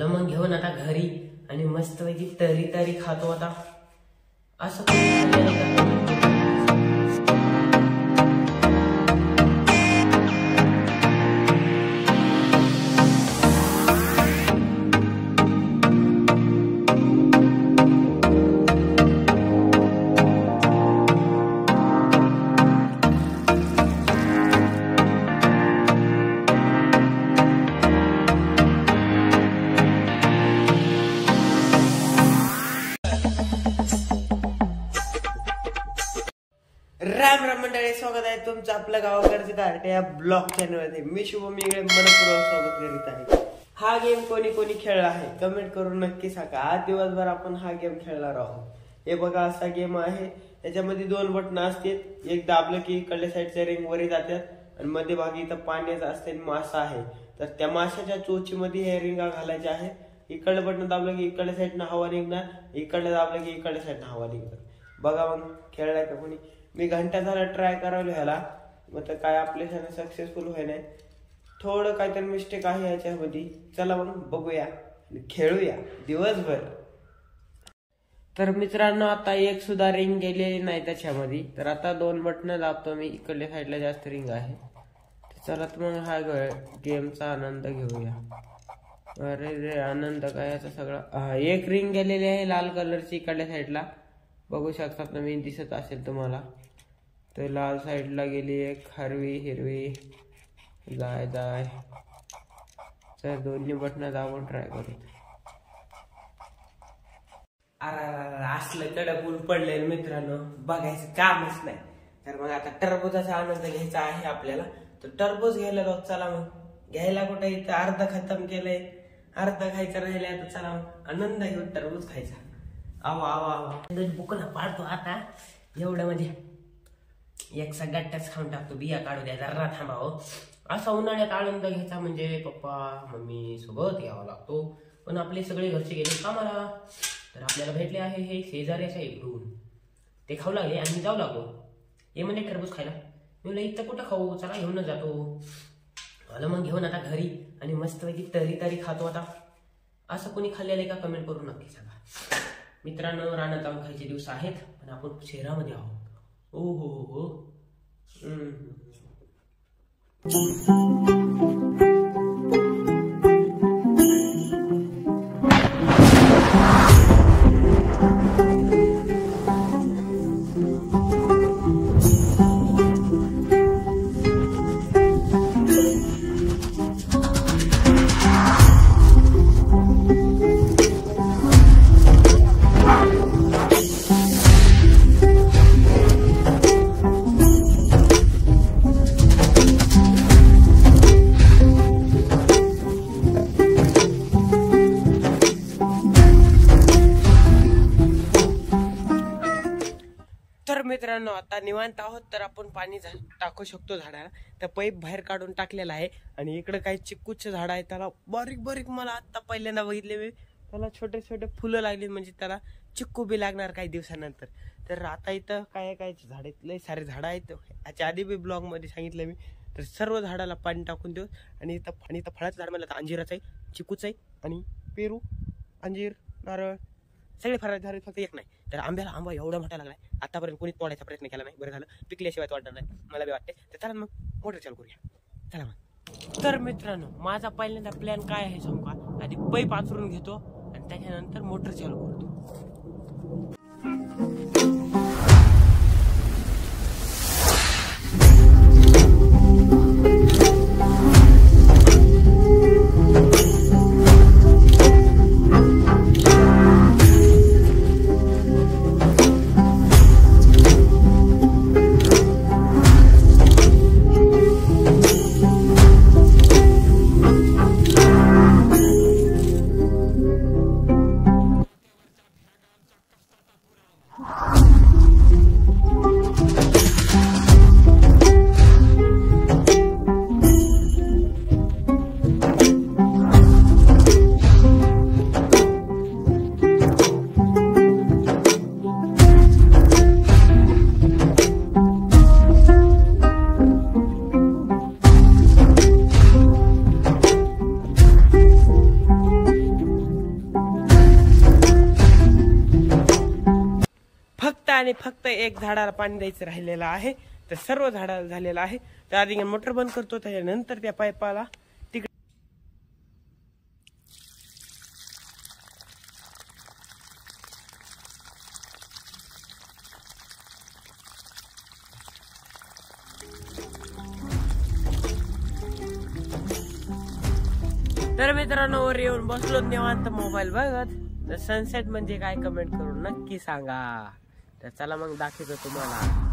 आलो मग घेऊन आता घरी आणि मस्तपैकी तरी तरी खातो आता असं राम राम मंडळी, स्वागत आहे तुमचं आपल्या गावाकडचे कार्टे या ब्लॉग चॅनल मध्ये. मी शुभम इकडे मनपूर्वक स्वागत करीत आहे. हा गेम कोणी कोणी खेळला आहे कमेंट करून नक्की सांगा. आज दिवसभर आपण हा गेम खेळणार आहोत. हे बघा असा गेम आहे. त्याच्यामध्ये 2 बटन असतात. एक दाबलं की इकडल्या साईडच्या रिंग वरी जातात आणि मध्यभागी इथं पाण्याचा असते मासा आहे. तर त्या माशाच्या चोचीमध्ये हे रिंगा घालायच्या आहेत. इकडलं बटन दाबलं की इकडल्या साईडनं हवा निघणार, इकडलं दाबलं की इकडल्या साईडनं हवा निघणार. बघा मग खेळलाय का कोणी? मी घंटा झाला ट्राय करायला ह्याला, मग काय आपल्यासाठी सक्सेसफुल होय नाही. थोडं काहीतरी मिस्टेक आहे याच्यामध्ये. चला मग बघूया खेळूया दिवसभर. तर मित्रांनो आता एक सुद्धा रिंग गेलेली नाही त्याच्यामध्ये. तर आता 2 बटन दाबतो मी. इकडल्या साईडला जास्त रिंग आहे. चला तर मग हा गेमचा आनंद घेऊया. अरे रे आनंद काय याचा सगळा. एक रिंग गेलेली आहे लाल कलरची इकडल्या साईडला. बघू शकतात ना, मी दिसत असेल तुम्हाला. तर लाल साईडला गेली एक हरवी हिरवी. जाय जाय. तर दोन्ही बटन दाबून ट्राय करू. अरे असलं कडक ऊन पडले मित्रांनो, बघायचं कामच नाही. तर मग आता टरबूजाचा आनंद घ्यायचा आहे आपल्याला. तर टरबूज घ्यायला जाऊ. चला मग घ्यायला कुठे इथं अर्ध खतम केलंय, अर्ध खायचं राहिलंय. आता चला मग आनंद घेऊन टरबूज खायचा. आवा आवा आवा बुकला पाडतो आता. एवढं म्हणजे एक सगळ्याच खाऊन टाकतो. बिया काढू द्या जरा थांबावं. असा उन्हाळ्यात आनंद घ्यायचा म्हणजे पप्पा मम्मी सोबत घ्यावा लागतो. पण आपले सगळे घरचे गेले कामाला. तर आपल्याला भेटले आहे हे शेजाऱ्याच्या इकडून. ते खाऊ लागले आणि जाऊ लागलो. हे म्हणजे टरबूज खायला. मी म्हणलं इथं कुठं खाऊ, चला घेऊनच जातो. आलो मग घेऊन आता घरी आणि मस्तपैकी तरी तरी खातो आता. असं कोणी खाल्लेलं का कमेंट करून नक्की सांगा. मित्रांनो रानात जाऊन खायचे दिवस आहेत पण आपण शहरामध्ये आहोत. ओ हो हो हो. मित्रांनो आता निवांत आहोत. तर आपण पाणी टाकू शकतो झाडाला. तर पाईप बाहेर काढून टाकलेला आहे. आणि इकडे काही चिक्कूचे झाड आहेत. त्याला बारीक बारीक मला आता पहिल्यांदा बघितले मी. त्याला छोटे छोटे फुलं लागली म्हणजे त्याला चिक्कू बी लागणार काही दिवसानंतर. तर आता इथं काय काय झाड आहेत, लय सारे झाड आहेत. याच्या आधी बी ब्लॉग मध्ये सांगितलं मी. तर सर्व झाडाला पाणी टाकून देऊ. आणि इथं फळाचं झाड म्हणलं तर अंजीराचं आहे, चिक्कूचं आहे आणि पेरू, अंजीर, नारळ सगळे फळाचे झाड. फक्त एक नाही. तर आंब्याला आंबा एवढा मोठा लागलाय. आतापर्यंत कोणी तोडायचा प्रयत्न केला नाही. बरं झालं पिकल्याशिवाय वाटणार नाही मला बी वाटते. तर चला मग मोटर चालू करूया. चला मग. तर मित्रांनो माझा पहिल्यांदा प्लॅन काय आहे सांगू का? आधी पाईप आचरून घेतो आणि त्याच्यानंतर मोटर चालू करतो. आणि फक्त एक झाडाला पाणी द्यायचं राहिलेलं आहे. तर सर्व झाडाला झालेलं आहे. तर आधी मोटर बंद करतो, त्याच्यानंतर त्या पाईपाला तिकडे तर मित्रांनो वर येऊन बसलो निवांत मोबाईल बघत. तर सनसेट म्हणजे काय कमेंट करून नक्की सांगा. तर चला मग दाखवतो तुम्हाला.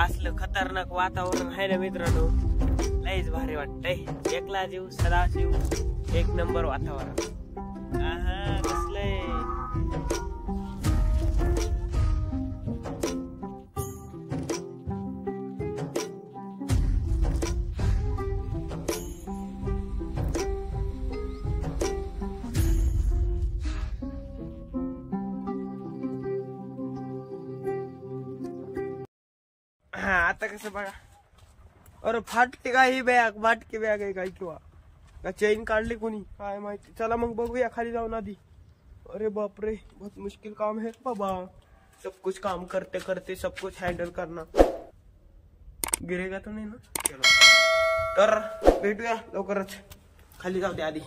असलं खतरनाक वातावरण आहे ना मित्रांनो, लईच भारी वाटतंय. एकला जीव सदा जीव, एक नंबर वातावरण. कसलंय हा आता कसं बघा. अरे फाटते का ही बॅग, फाटकी बॅग आहे काय किंवा का चेन काढली कोणी काय माहिती. चला मग बघूया खाली जाऊन आधी. अरे बापरे बहुत मुश्किल काम है बाबा. सब कुछ काम करते करते सब कुछ हैंडल करना. गिरेगा तो नाही ना. चलो तर भेटूया लवकरच, खाली जाऊ दे आधी.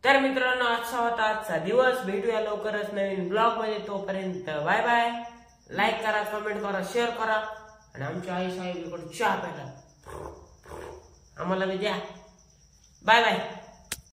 तर मित्रांनो आजचा होता आजचा दिवस. भेटूया लवकरच नवीन ब्लॉग मध्ये. तोपर्यंत बाय बाय. लाईक करा, कमेंट करा, शेअर करा आणि आमच्या आई साहेब चहा प्यायला आम्हाला द्या. Bye bye.